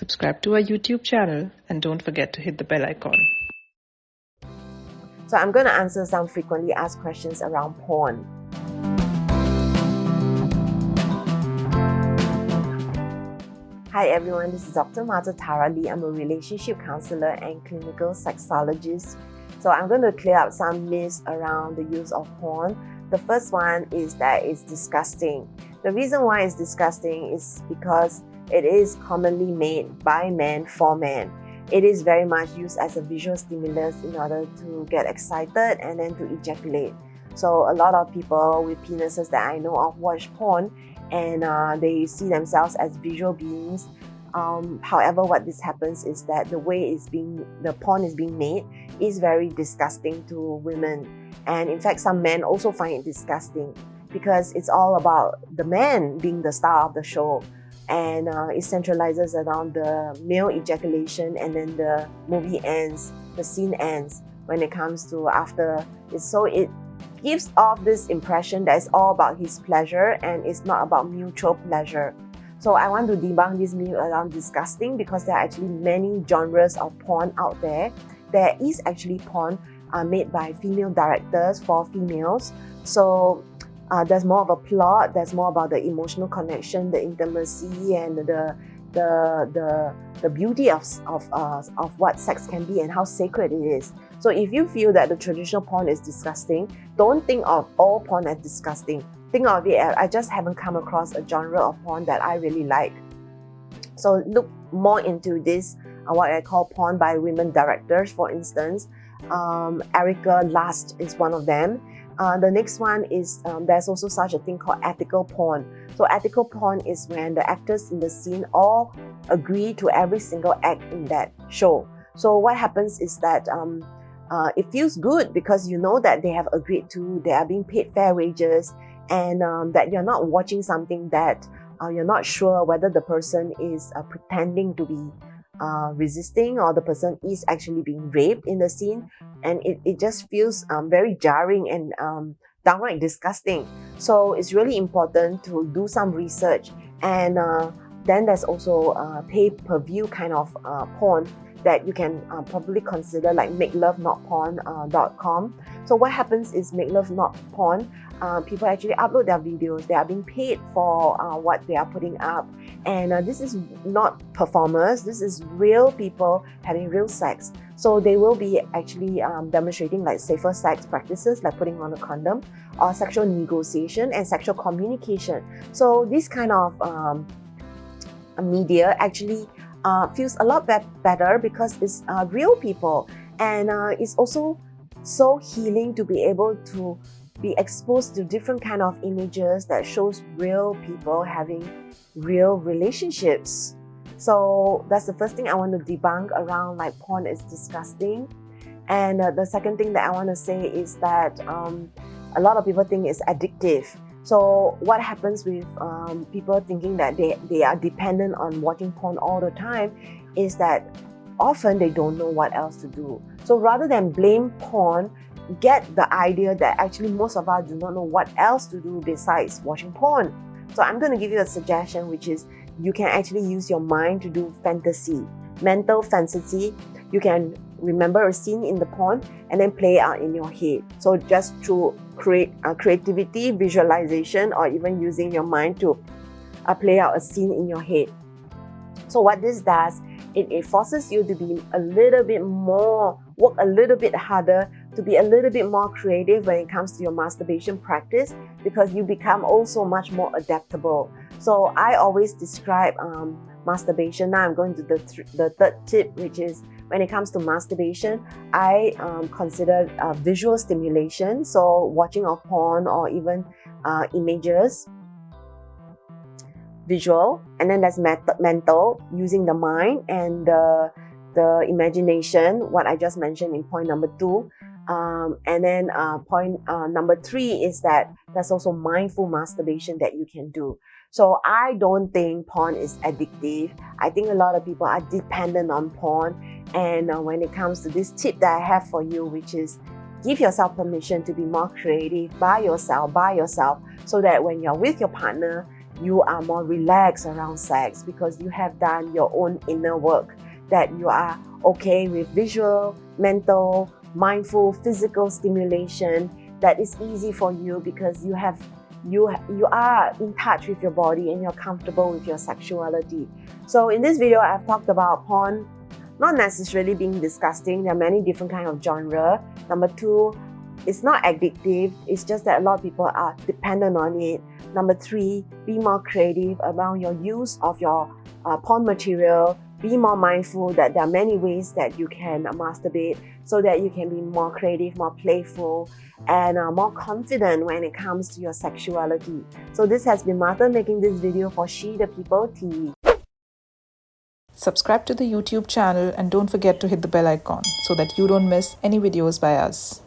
subscribe to our YouTube channel, and don't forget to hit the bell icon. So I'm going to answer some frequently asked questions around porn. Hi everyone, this is Dr. Marta Tara Lee. I'm a relationship counselor and clinical sexologist. So I'm going to clear up some myths around the use of porn. The first one is that it's disgusting. The reason why it's disgusting is because it is commonly made by men for men. It is very much used as a visual stimulus in order to get excited and then to ejaculate. So a lot of people with penises that I know of watch porn and they see themselves as visual beings. However, what this happens is that the way the porn is being made is very disgusting to women. And in fact, some men also find it disgusting because it's all about the man being the star of the show. And it centralizes around the male ejaculation, and then the movie ends, the scene ends when it comes to after. So it gives off this impression that it's all about his pleasure and it's not about mutual pleasure. So I want to debunk this myth around disgusting because there are actually many genres of porn out there. There is actually porn made by female directors for females. So there's more of a plot, there's more about the emotional connection, the intimacy, and the beauty of what sex can be and how sacred it is. So if you feel that the traditional porn is disgusting, don't think of all porn as disgusting. Think of it as, I just haven't come across a genre of porn that I really like. So look more into this, what I call porn by women directors, for instance. Erica Lust is one of them. The next one is there's also such a thing called ethical porn. So ethical porn is when the actors in the scene all agree to every single act in that show. So what happens is that it feels good because you know that they have agreed to, they are being paid fair wages, and that you're not watching something that you're not sure whether the person is pretending to be resisting or the person is actually being raped in the scene, and it just feels very jarring and downright disgusting. So it's really important to do some research, and then there's also pay-per-view kind of porn that you can probably consider, like makelovenotporn.com. So what happens is makelovenotporn, people actually upload their videos. They are being paid for what they are putting up, and this is not performers, this is real people having real sex. So they will be actually demonstrating like safer sex practices, like putting on a condom, or sexual negotiation and sexual communication. So this kind of media actually feels a lot better because it's real people, and it's also so healing to be able to be exposed to different kind of images that shows real people having real relationships. So that's the first thing I want to debunk around like porn is disgusting. And the second thing that I want to say is that a lot of people think it's addictive. So what happens with people thinking that they are dependent on watching porn all the time is that often they don't know what else to do. So rather than blame porn, get the idea that actually most of us do not know what else to do besides watching porn. So I'm going to give you a suggestion, which is you can actually use your mind to do fantasy, mental fantasy. You can remember a scene in the porn and then play it out in your head. So just through creativity, visualization, or even using your mind to play out a scene in your head. So what this does, it forces you to be a little bit more, work a little bit harder, to be a little bit more creative when it comes to your masturbation practice, because you become also much more adaptable. So I always describe masturbation. Now I'm going to the third tip, which is when it comes to masturbation, I consider visual stimulation. So watching of porn or even images, visual, and then there's mental, using the mind and the imagination, what I just mentioned in point number 2. And then point number 3 is that there's also mindful masturbation that you can do. So I don't think porn is addictive. I think a lot of people are dependent on porn. And when it comes to this tip that I have for you, which is give yourself permission to be more creative by yourself, so that when you're with your partner, you are more relaxed around sex because you have done your own inner work, that you are okay with visual, mental, mindful, physical stimulation. That is easy for you because you are in touch with your body and you're comfortable with your sexuality. So in this video, I've talked about porn not necessarily being disgusting. There are many different kinds of genre. Number two, it's not addictive. It's just that a lot of people are dependent on it. Number three, be more creative around your use of your porn material. Be more mindful that there are many ways that you can masturbate so that you can be more creative, more playful, and more confident when it comes to your sexuality. So this has been Martha making this video for She the People TV. Subscribe to the YouTube channel and don't forget to hit the bell icon so that you don't miss any videos by us.